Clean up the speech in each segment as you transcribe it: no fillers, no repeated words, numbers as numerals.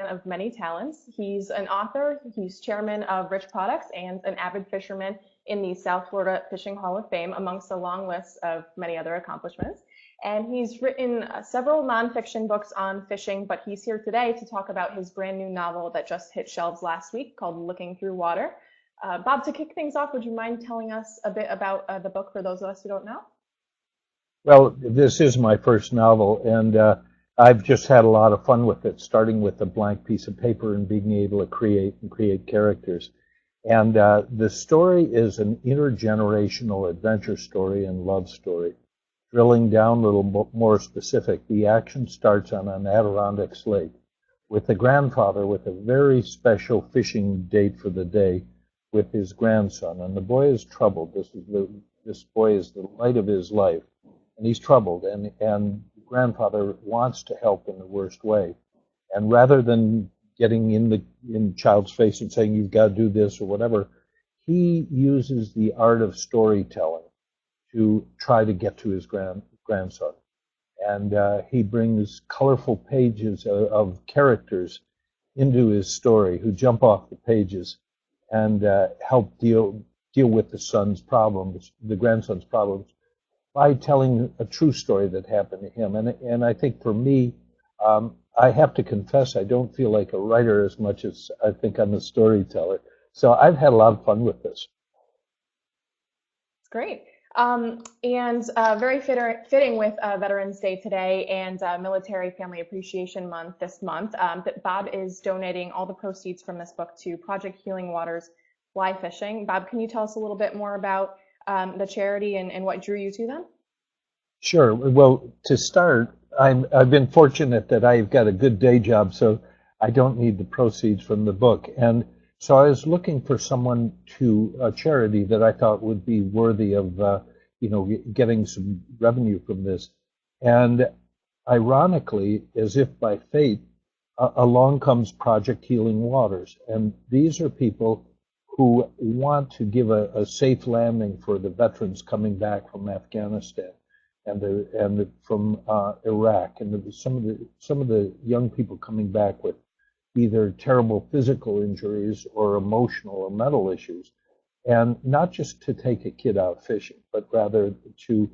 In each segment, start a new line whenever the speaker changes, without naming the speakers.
man of many talents. He's an author, he's chairman of Rich Products, and an avid fisherman in the South Florida Fishing Hall of Fame, amongst a long list of many other accomplishments. And he's written several nonfiction books on fishing, but he's here today to talk about his brand new novel that just hit shelves last week called Looking Through Water. Bob, to kick things off, would you mind telling us a bit about the book for those of us who don't know?
Well, this is my first novel, and I've just had a lot of fun with it, starting with a blank piece of paper and being able to create characters. And the story is an intergenerational adventure story and love story. Drilling down a little more specific, the action starts on an Adirondack lake with the grandfather with a very special fishing date for the day with his grandson. And the boy is troubled. This boy is the light of his life. And he's troubled, and the grandfather wants to help in the worst way. And rather than getting in the child's face and saying, you've got to do this or whatever, he uses the art of storytelling to try to get to his grandson. And he brings colorful pages of characters into his story who jump off the pages and help deal with the grandson's problems, by telling a true story that happened to him. And I think for me, I have to confess, I don't feel like a writer as much as I think I'm a storyteller. So I've had a lot of fun with this.
It's great. And very fitting with Veterans Day today and Military Family Appreciation Month this month, that Bob is donating all the proceeds from this book to Project Healing Waters Fly Fishing. Bob, can you tell us a little bit more about the charity and what drew you to them?
Sure. Well, to start, I've been fortunate that I've got a good day job, so I don't need the proceeds from the book. And so I was looking for a charity that I thought would be worthy of, getting some revenue from this. And ironically, as if by fate, along comes Project Healing Waters. And these are people who want to give a safe landing for the veterans coming back from Afghanistan and from Iraq, and some of the young people coming back with either terrible physical injuries or emotional or mental issues, and not just to take a kid out fishing, but rather to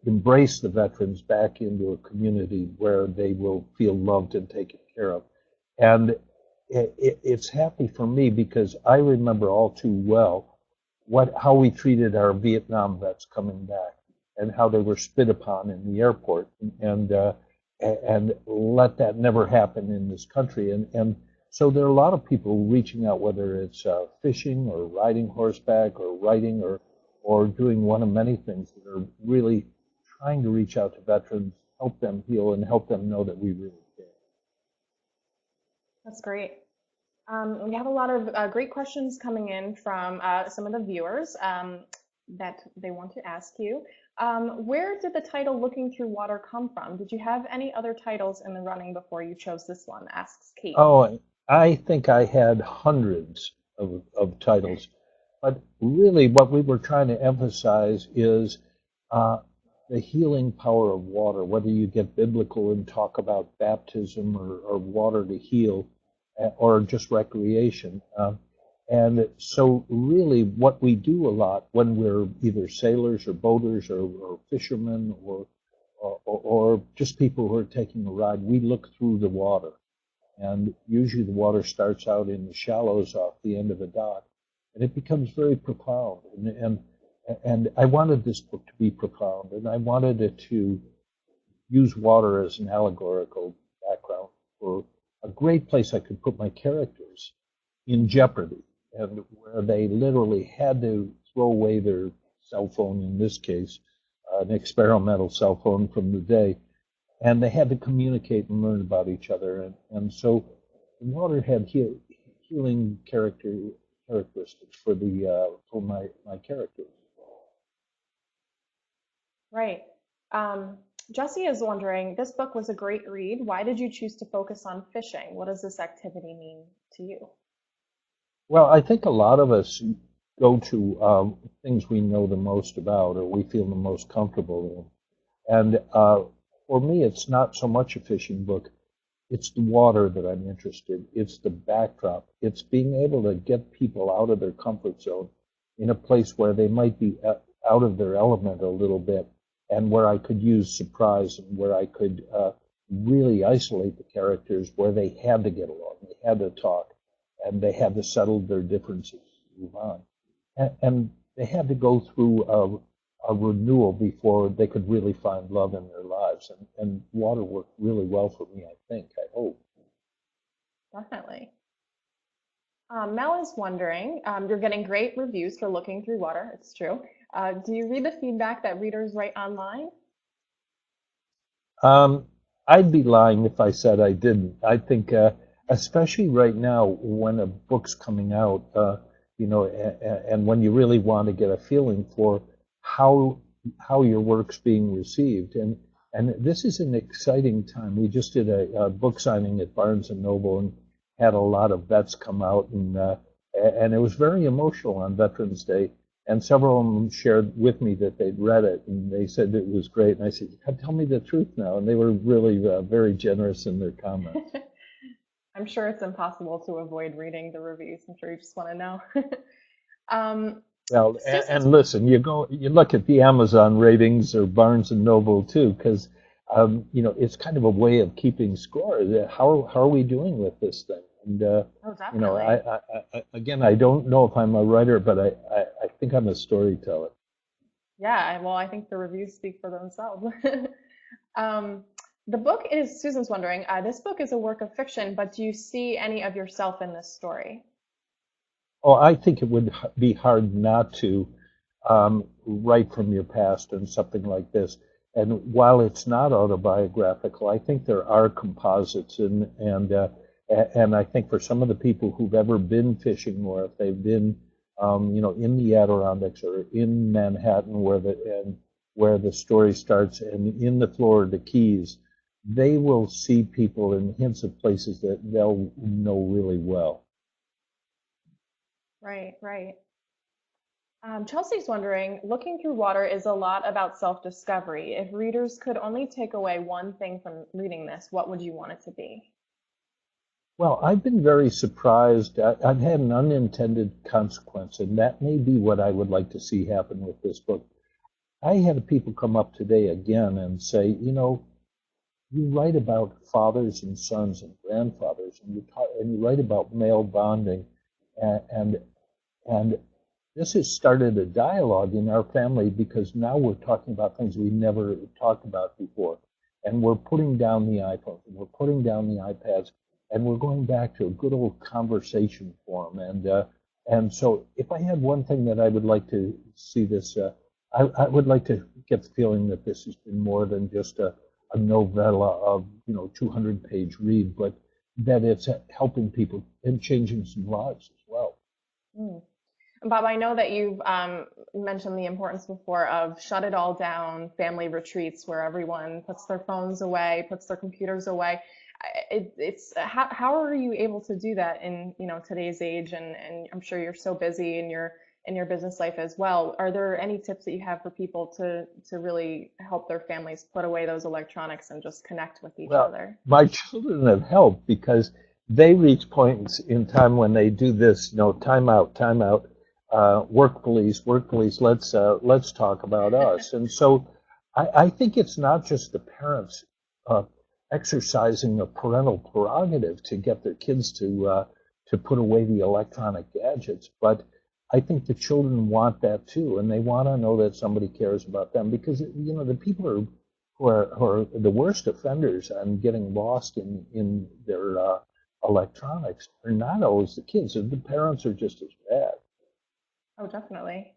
embrace the veterans back into a community where they will feel loved and taken care of. And it's happy for me because I remember all too well how we treated our Vietnam vets coming back and how they were spit upon in the airport, and let that never happen in this country. And so there are a lot of people reaching out, whether it's fishing or riding horseback or writing or doing one of many things that are really trying to reach out to veterans, help them heal, and help them know that we really care.
That's great. We have a lot of great questions coming in from some of the viewers that they want to ask you. Where did the title Looking Through Water come from? Did you have any other titles in the running before you chose this one? Asks Kate.
Oh, I think I had hundreds of titles. But really what we were trying to emphasize is the healing power of water, whether you get biblical and talk about baptism or water to heal, or just recreation. And so really what we do a lot when we're either sailors or boaters or fishermen or just people who are taking a ride, we look through the water. And usually the water starts out in the shallows off the end of a dock, and it becomes very profound. And I wanted this book to be profound, and I wanted it to use water as an allegorical background for a great place I could put my characters in jeopardy, and where they literally had to throw away their cell phone, in this case, an experimental cell phone from the day, and they had to communicate and learn about each other. And so water had healing characteristics for my characters.
Right. Jesse is wondering, this book was a great read. Why did you choose to focus on fishing? What does this activity mean to you?
Well, I think a lot of us go to things we know the most about or we feel the most comfortable in. And for me, it's not so much a fishing book. It's the water that I'm interested. It's the backdrop. It's being able to get people out of their comfort zone in a place where they might be out of their element a little bit, and where I could use surprise, and where I could really isolate the characters, where they had to get along, they had to talk, and they had to settle their differences, move on, and they had to go through a renewal before they could really find love in their lives. And water worked really well for me, I think, I hope.
Definitely. Mel is wondering, you're getting great reviews for looking through water. It's true. Do you read the feedback that readers write online?
I'd be lying if I said I didn't. I think, especially right now when a book's coming out, and when you really want to get a feeling for how your work's being received, and this is an exciting time. We just did a book signing at Barnes and Noble and had a lot of vets come out, and it was very emotional on Veterans Day. And several of them shared with me that they'd read it, and they said it was great. And I said, "Tell me the truth now." And they were really very generous in their comments.
I'm sure it's impossible to avoid reading the reviews. I'm sure you just want to know. um,
Well,
Susan's,
and listen, you look at the Amazon ratings or Barnes and Noble too, because it's kind of a way of keeping score. How are we doing with this thing? And
oh, definitely.
again, I don't know if I'm a writer, but I think I'm a storyteller.
Yeah, well, I think the reviews speak for themselves. um, the book is, Susan's wondering, this book is a work of fiction, but do you see any of yourself in this story?
Oh, I think it would be hard not to write from your past and something like this. And while it's not autobiographical, I think there are composites, and I think for some of the people who've ever been fishing, or if they've been, in the Adirondacks or in Manhattan, where the story starts, and in the Florida Keys, they will see people and hints of places that they'll know really well.
Right, right. Chelsea's wondering, looking through water is a lot about self-discovery. If readers could only take away one thing from reading this, what would you want it to be?
Well, I've been very surprised. I've had an unintended consequence, and that may be what I would like to see happen with this book. I had people come up today again and say, you write about fathers and sons and grandfathers, and you write about male bonding, and, and and this has started a dialogue in our family, because now we're talking about things we never talked about before. And we're putting down the iPhones, and we're putting down the iPads, and we're going back to a good old conversation forum. And so if I had one thing that I would like to see this, I would like to get the feeling that this has been more than just a novella of 200-page read, but that it's helping people and changing some lives as well.
Mm. Bob, I know that you've mentioned the importance before of shut it all down, family retreats where everyone puts their phones away, puts their computers away. It's how are you able to do that in today's age? And I'm sure you're so busy in your business life as well. Are there any tips that you have for people to really help their families put away those electronics and just connect with each
Well,
other?
my children have helped, because they reach points in time when they do this, time out, work police, let's talk about us. And so I think it's not just the parents uh, exercising a parental prerogative to get their kids to put away the electronic gadgets, but I think the children want that too, and they want to know that somebody cares about them, because the people who are the worst offenders on getting lost in their electronics are not always the kids. The parents are just as bad.
Oh, definitely.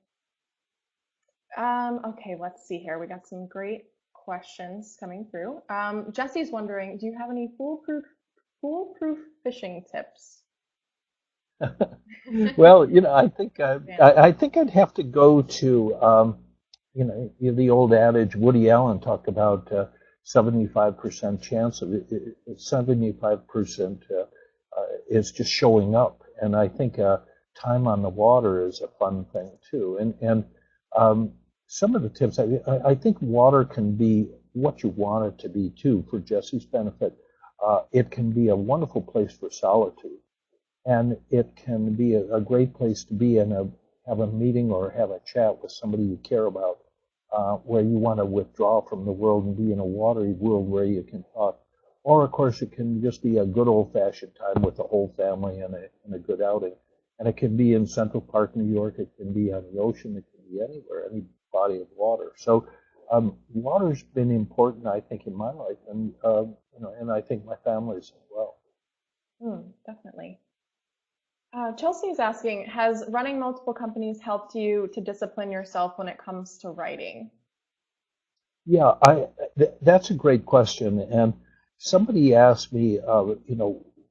Okay, let's see here. We got some great questions coming through. Jesse's wondering, do you have any foolproof fishing tips?
Well, I think
Yeah.
I think I'd have to go to the old adage. Woody Allen talked about 75% chance of it. 75% is just showing up, and I think time on the water is a fun thing too. And some of the tips, I think water can be what you want it to be too, for Jesse's benefit. it can be a wonderful place for solitude. And it can be a great place to be and have a meeting or have a chat with somebody you care about, where you want to withdraw from the world and be in a watery world where you can talk. Or, of course, it can just be a good old-fashioned time with the whole family and a good outing. And it can be in Central Park, New York. It can be on the ocean. It can be anywhere, any body of water. So water's been important, I think, in my life, and and I think my family's as well.
Definitely. Chelsea is asking, has running multiple companies helped you to discipline yourself when it comes to writing?
Yeah, that's a great question. And somebody asked me,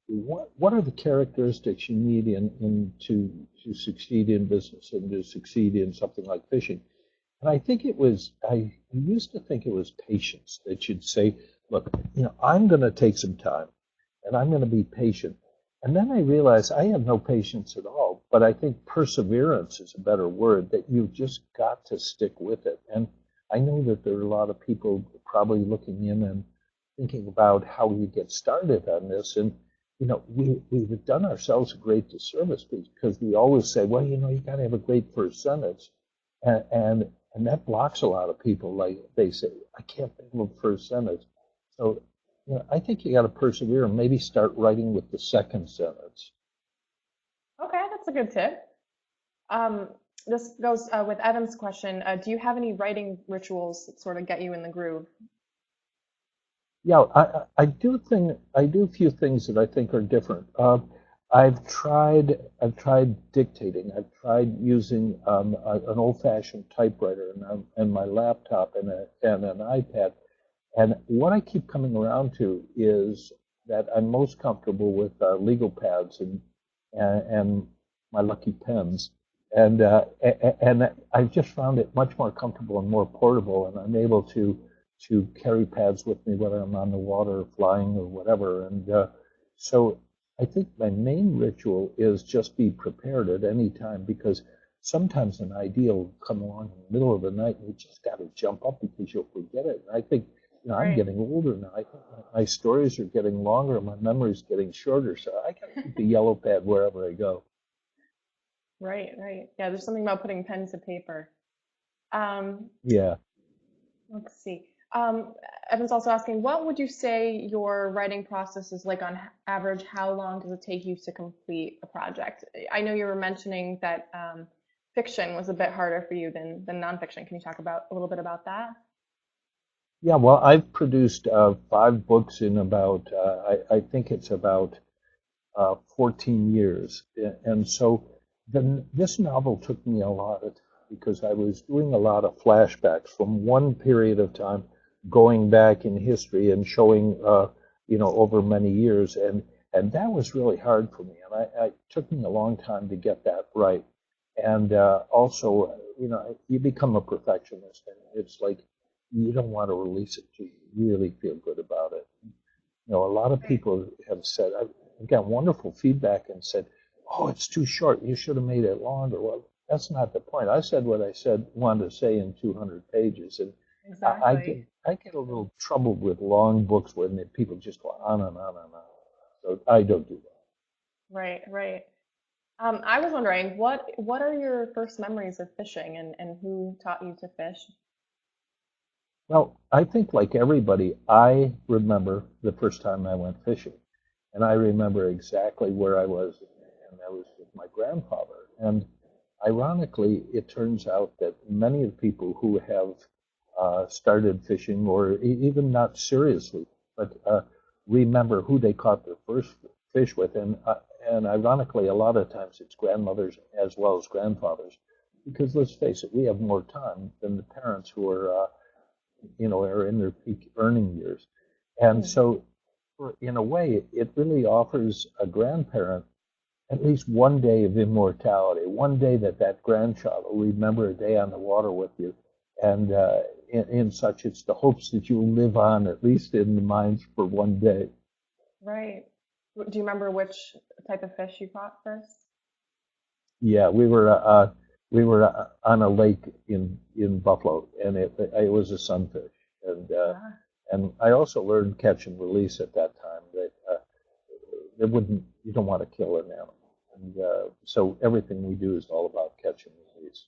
what are the characteristics you need to succeed in business and to succeed in something like fishing? And I used to think it was patience that you'd say, look, I'm going to take some time and I'm going to be patient. And then I realized I have no patience at all, but I think perseverance is a better word, that you've just got to stick with it. And I know that there are a lot of people probably looking in and thinking about how we get started on this. And, we've done ourselves a great disservice because we always say, well, you got to have a great first sentence. And that blocks a lot of people. Like they say, I can't think of a first sentence. So, I think you got to persevere and maybe start writing with the second sentence.
Okay, that's a good tip. This goes with Evan's question. Do you have any writing rituals that sort of get you in the groove?
Yeah, I do a few things that I think are different. I've tried dictating. I've tried using an old-fashioned typewriter and my laptop and an iPad. And what I keep coming around to is that I'm most comfortable with legal pads and my lucky pens. And I've just found it much more comfortable and more portable, and I'm able to carry pads with me whether I'm on the water or flying or whatever. And so I think my main ritual is just be prepared at any time, because sometimes an idea will come along in the middle of the night and you just got to jump up because you'll forget it. And I think I'm
Right.
getting older now. I think my stories are getting longer, my memory's getting shorter, so I got to keep the yellow pad wherever I go.
Right, right. Yeah, there's something about putting pen to paper. Um,
Yeah.
let's see. Evan's also asking, what would you say your writing process is like on average? How long does it take you to complete a project? I know you were mentioning that fiction was a bit harder for you than nonfiction. Can you talk about a little bit about that?
Yeah, well, I've produced 5 books in about, I think it's about 14 years. And so this novel took me a lot of time because I was doing a lot of flashbacks from one period of time, going back in history and showing, over many years. And that was really hard for me. And it took me a long time to get that right. And also, you become a perfectionist. And it's like you don't want to release it till you really feel good about it. A lot of people have said, I've got wonderful feedback and said, oh, it's too short. You should have made it longer. Well, that's not the point. I said what I wanted to say in 200 pages. And
Exactly.
I get a little troubled with long books when people just go on and on and on. So I don't do that.
Right, right. I was wondering, what are your first memories of fishing and who taught you to fish?
Well, I think like everybody, I remember the first time I went fishing. And I remember exactly where I was, and I was with my grandfather. And ironically, it turns out that many of the people who have started fishing, or even not seriously, but remember who they caught their first fish with. And ironically, a lot of times it's grandmothers as well as grandfathers, because let's face it, we have more time than the parents who are in their peak earning years. And
Hmm.
so, in a way, it really offers a grandparent at least one day of immortality, one day that grandchild will remember a day on the water with you. And in such, it's the hopes that you'll live on, at least in the minds, for one day.
Right. Do you remember which type of fish you caught first?
Yeah, we were on a lake in Buffalo, and it was a sunfish, and
Ah,
and I also learned catch and release at that time. you don't want to kill an animal. And so everything we do is all about catch and release.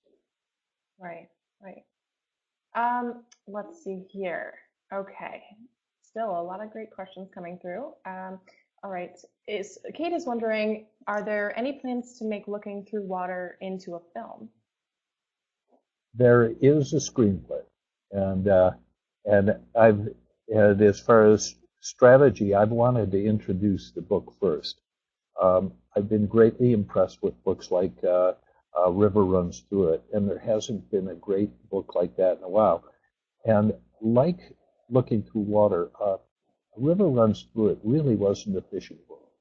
Right, right. Let's see here. Okay. Still a lot of great questions coming through. All right. Kate is wondering, are there any plans to make Looking Through Water into a film?
There is a screenplay, and and as far as strategy, I've wanted to introduce the book first. I've been greatly impressed with books like River Runs Through It, and there hasn't been a great book like that in a while. And like Looking Through Water, River Runs Through It really wasn't a fishing book.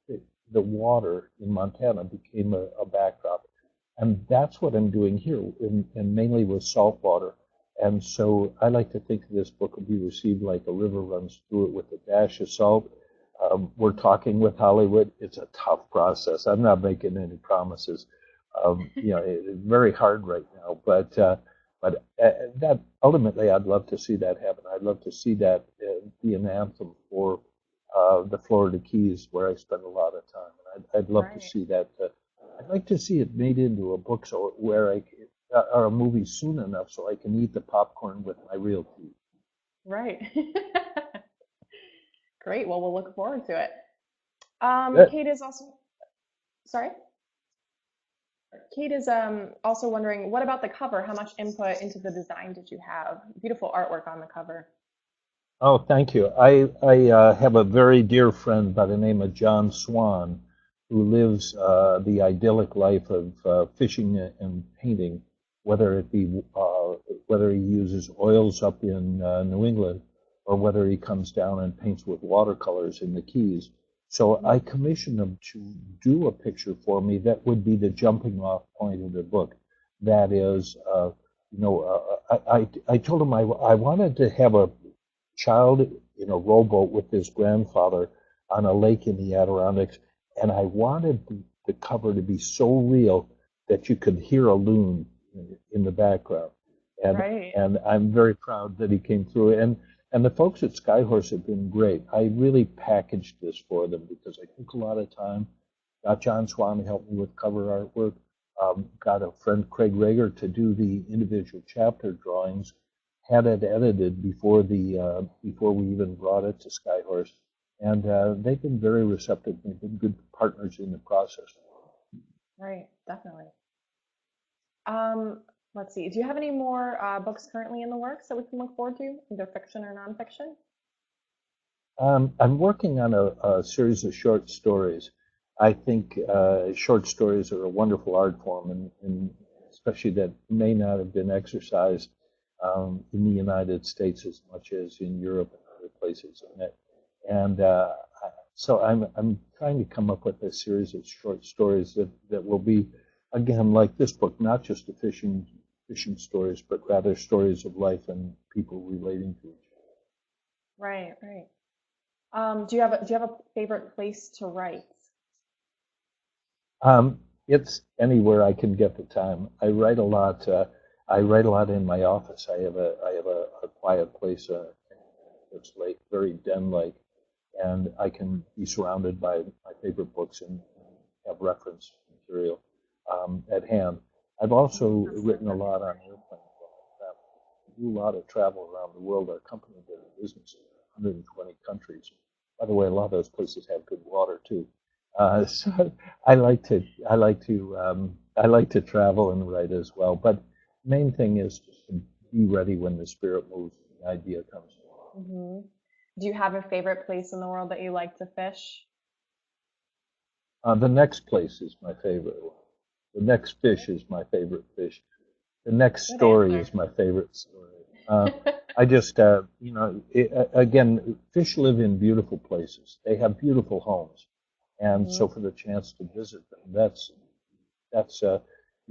The water in Montana became a backdrop. And that's what I'm doing here, and mainly with salt water. And so I like to think this book will be received like A River Runs Through It with a dash of salt. We're talking with Hollywood. It's a tough process. I'm not making any promises. It's very hard right now. But that ultimately, I'd love to see that happen. I'd love to see that be an anthem for the Florida Keys, where I spend a lot of time. And I'd love to see that. I'd like to see it made into a book, so or a movie soon enough so I can eat the popcorn with my real teeth.
Right. Great. Well, we'll look forward to it. Kate is also, sorry? Kate is also wondering, what about the cover? How much input into the design did you have? Beautiful artwork on the cover.
Oh, thank you. I have a very dear friend by the name of John Swan, who lives the idyllic life of fishing and painting, whether he uses oils up in New England or whether he comes down and paints with watercolors in the Keys. So I commissioned him to do a picture for me that would be the jumping off point of the book. That is, I told him I wanted to have a child in a rowboat with his grandfather on a lake in the Adirondacks, and I wanted the cover to be so real that you could hear a loon in the background. And I'm very proud that he came through. And the folks at Skyhorse have been great. I really packaged this for them because I took a lot of time. Got John Swan to help me with cover artwork. Got a friend, Craig Rager, to do the individual chapter drawings. Had it edited before we even brought it to Skyhorse. And they've been very receptive. They've been good partners in the process.
Right, definitely. Let's see. Do you have any more books currently in the works that we can look forward to, either fiction or nonfiction?
I'm working on a series of short stories. I think short stories are a wonderful art form, and especially that may not have been exercised in the United States as much as in Europe and other places. So I'm trying to come up with a series of short stories that will be, again, like this book, not just a fishing stories, but rather stories of life and people relating to each other.
Right, right. Do you have a favorite place to write?
It's anywhere I can get the time. I write a lot. I write a lot in my office. I have a quiet place. It's like very den-like, and I can be surrounded by my favorite books and have reference material at hand. I've also written a lot on airplanes. I do a lot of travel around the world. Our company does business in 120 countries. By the way, a lot of those places have good water too. So I like to travel and write as well. But main thing is just to be ready when the spirit moves, the idea comes.
Mm-hmm. Do you have a favorite place in the world that you like to fish?
The next place is my favorite one. The next fish is my favorite fish. The next story is my favorite story. I just, again, fish live in beautiful places. They have beautiful homes. And so for the chance to visit them, that's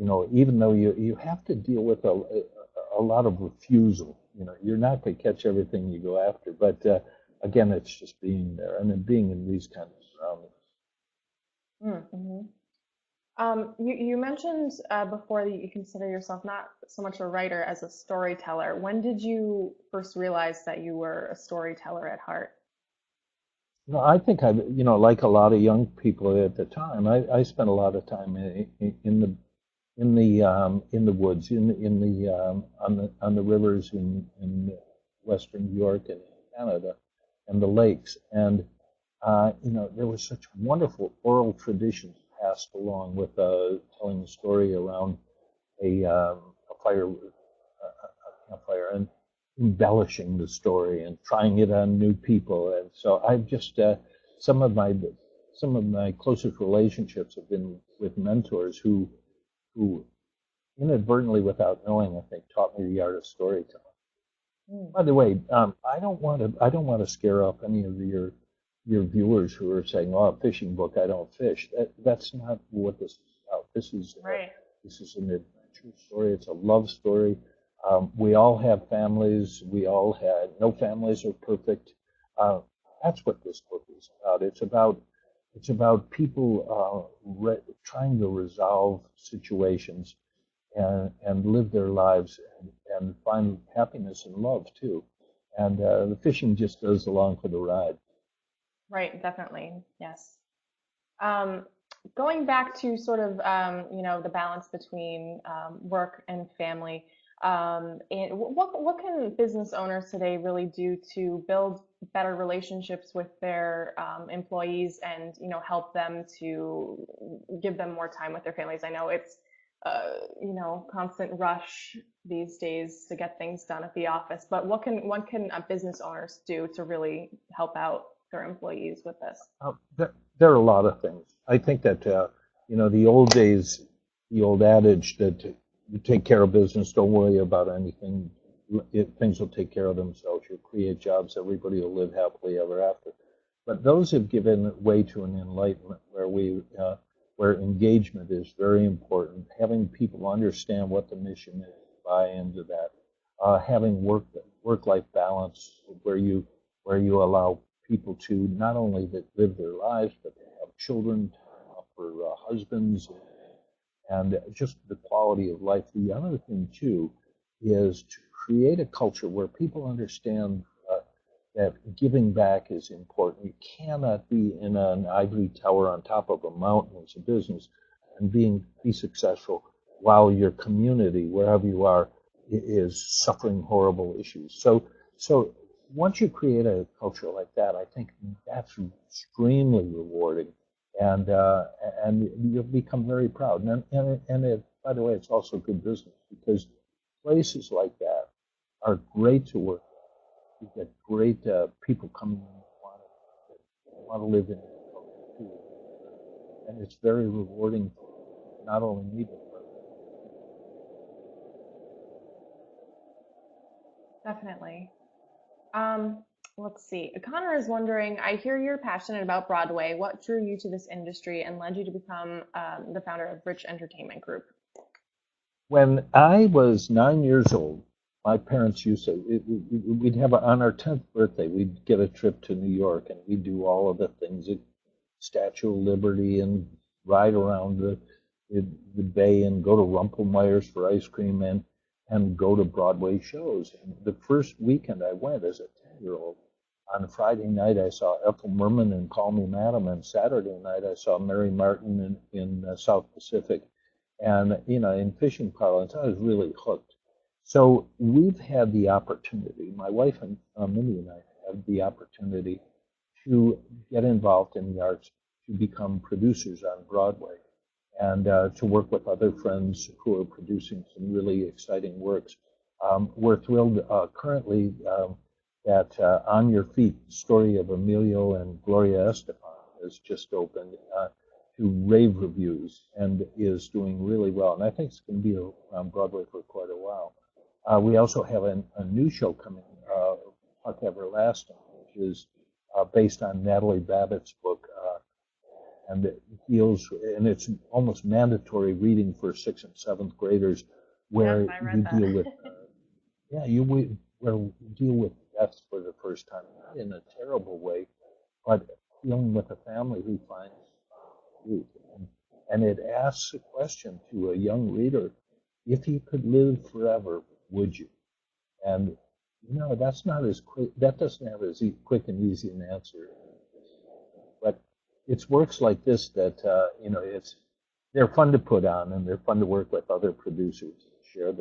even though you have to deal with a lot of refusal. You're not going to catch everything you go after. But again, it's just being there and then being in these kind of surroundings.
Mm-hmm. You mentioned before that you consider yourself not so much a writer as a storyteller. When did you first realize that you were a storyteller at heart?
No, I think like a lot of young people at the time, I spent a lot of time in the woods, in the on the rivers in western New York and Canada, and the lakes, and there was such wonderful oral traditions passed along with telling a story around a fire, a campfire, and embellishing the story and trying it on new people. And so I've just some of my some of my closest relationships have been with mentors who inadvertently, without knowing, I think, taught me the art of storytelling. By the way, I don't want to scare off any of your viewers who are saying, "Oh, a fishing book, I don't fish." That's not what this is about.
Right.
This is an adventure story. It's a love story. We all have families. We all had no families are perfect. Uh, that's what this book is about. It's about people trying to resolve situations and live their lives and find happiness and love too. And the fishing just goes along for the ride.
Right, definitely. Yes. Um, Going back to sort of, the balance between work and family, and what can business owners today really do to build better relationships with their employees and, help them to give them more time with their families? I know it's, constant rush these days to get things done at the office, but what can business owners do to really help out their employees with this?
There are a lot of things. I think that the old days, the old adage that you take care of business, don't worry about anything. Things will take care of themselves. You'll create jobs. Everybody will live happily ever after. But those have given way to an enlightenment where engagement is very important. Having people understand what the mission is, buy into that. Having work-life balance where you allow people to not only live their lives, but to have children, for husbands, and just the quality of life. The other thing, too, is to create a culture where people understand that giving back is important. You cannot be in an ivory tower on top of a mountain as a business and be successful while your community, wherever you are, is suffering horrible issues. So once you create a culture like that, I think that's extremely rewarding, and you'll become very proud. By the way, it's also good business because places like that are great to work. You get great people coming in who want to live in it too, and it's very rewarding for not only me but for
Definitely. Let's see. Connor is wondering, I hear you're passionate about Broadway. What drew you to this industry and led you to become the founder of Rich Entertainment Group?
When I was 9 years old, my parents used to, we'd have, on our 10th birthday, we'd get a trip to New York and we'd do all of the things at Statue of Liberty and ride around the bay and go to Rumpelmeyer's for ice cream and go to Broadway shows. And the first weekend I went as a 10-year-old, on Friday night I saw Ethel Merman in Call Me Madam, and Saturday night I saw Mary Martin in South Pacific. And, in fishing parlance, I was really hooked. So we've had the opportunity, my wife and Minnie and I had the opportunity to get involved in the arts, to become producers on Broadway, and to work with other friends who are producing some really exciting works. We're thrilled currently that On Your Feet, the story of Emilio and Gloria Estefan, has just opened to rave reviews and is doing really well. And I think it's going to be on Broadway for quite a while. We also have a new show coming, Puck Everlasting, which is based on Natalie Babbitt's book, and it's almost mandatory reading for 6th and 7th graders, where
Yes, I read that.
deal with, where we deal with death for the first time, not in a terrible way, but dealing with a family who finds truth. And it asks a question to a young reader: if you could live forever, would you? And that's not as quick. That doesn't have as quick and easy an answer it's works like this that they're fun to put on, and they're fun to work with other producers, share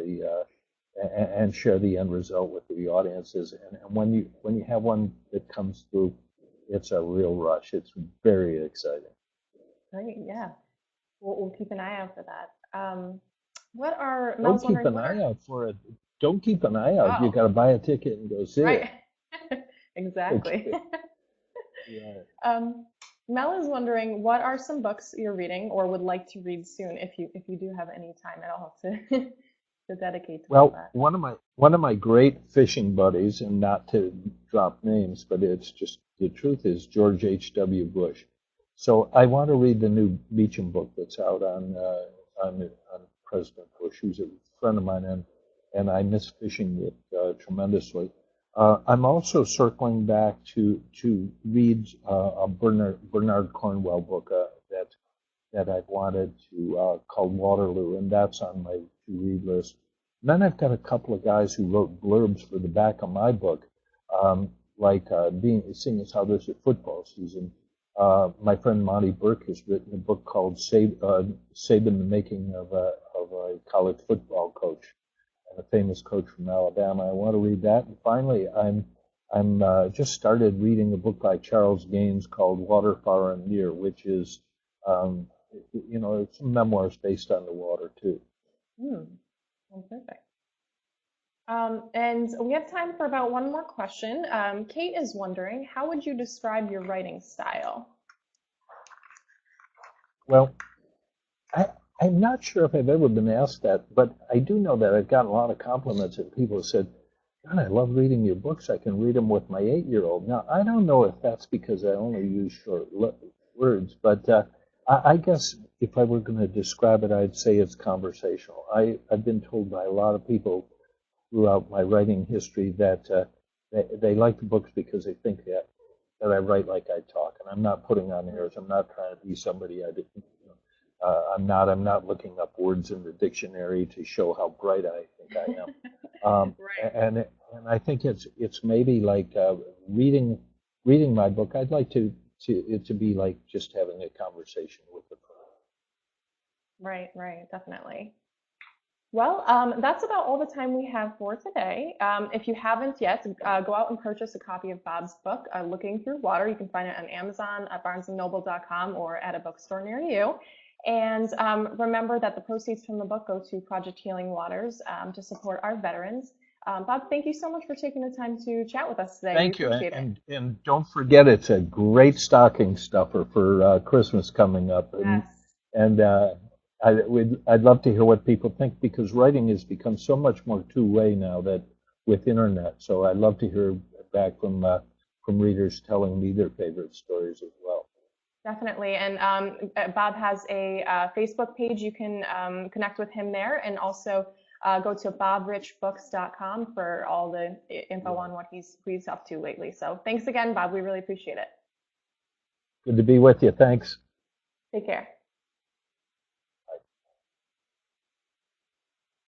and share the end result with the audiences. And when you have one that comes through, it's a real rush. It's very exciting.
Great, yeah. We'll keep an eye out for that. What are
Don't
Mel's
keep
wondering?
an eye out for it. Don't keep an eye out. You
Oh,
got to buy a ticket and go see
right.
it.
Exactly.
Okay. Yeah.
Um, Mel is wondering, what are some books you're reading or would like to read soon, if you do have any time at all to to dedicate to all
Well,
that.
one of my great fishing buddies, and not to drop names, but it's just the truth is George H.W. Bush. So I want to read the new Beecham book that's out on President Bush, who's a friend of mine, and I miss fishing it tremendously. I'm also circling back to read a Bernard Cornwell book that I've wanted to called Waterloo, and that's on my to-read list. And then I've got a couple of guys who wrote blurbs for the back of my book, seeing as how there's a football season. My friend Monty Burke has written a book called Saban, the Making of a College Football Coach, and a famous coach from Alabama. I want to read that. And finally, I'm just started reading a book by Charles Gaines called Water, Far and Near, which is some memoirs based on the water too.
Well, perfect. And we have time for about one more question. Kate is wondering, how would you describe your writing style?
Well, I'm not sure if I've ever been asked that, but I do know that I've gotten a lot of compliments, and people have said, God, I love reading your books. I can read them with my 8-year-old. Now, I don't know if that's because I only use short words, but I guess if I were going to describe it, I'd say it's conversational. I've been told by a lot of people throughout my writing history that they like the books because they think that I write like I talk, and I'm not putting on airs. I'm not trying to be somebody I didn't. I'm not looking up words in the dictionary to show how bright I think I am.
Right.
And I think it's maybe like reading my book. I'd like it to be like just having a conversation with the friend.
Right, definitely. Well, that's about all the time we have for today. If you haven't yet, go out and purchase a copy of Bob's book, Looking Through Water. You can find it on Amazon, at barnesandnoble.com, or at a bookstore near you. And remember that the proceeds from the book go to Project Healing Waters to support our veterans. Bob, thank you so much for taking the time to chat with us today.
Thank
We
you,
appreciate it.
and don't forget it's a great stocking stuffer for Christmas coming up.
Yes.
And I'd love to hear what people think, because writing has become so much more two-way now that with internet. So I'd love to hear back from readers telling me their favorite stories as well.
Definitely. And Bob has a Facebook page. You can connect with him there, and also go to bobrichbooks.com for all the info on what he's up to lately. So thanks again, Bob. We really appreciate it.
Good to be with you. Thanks.
Take care.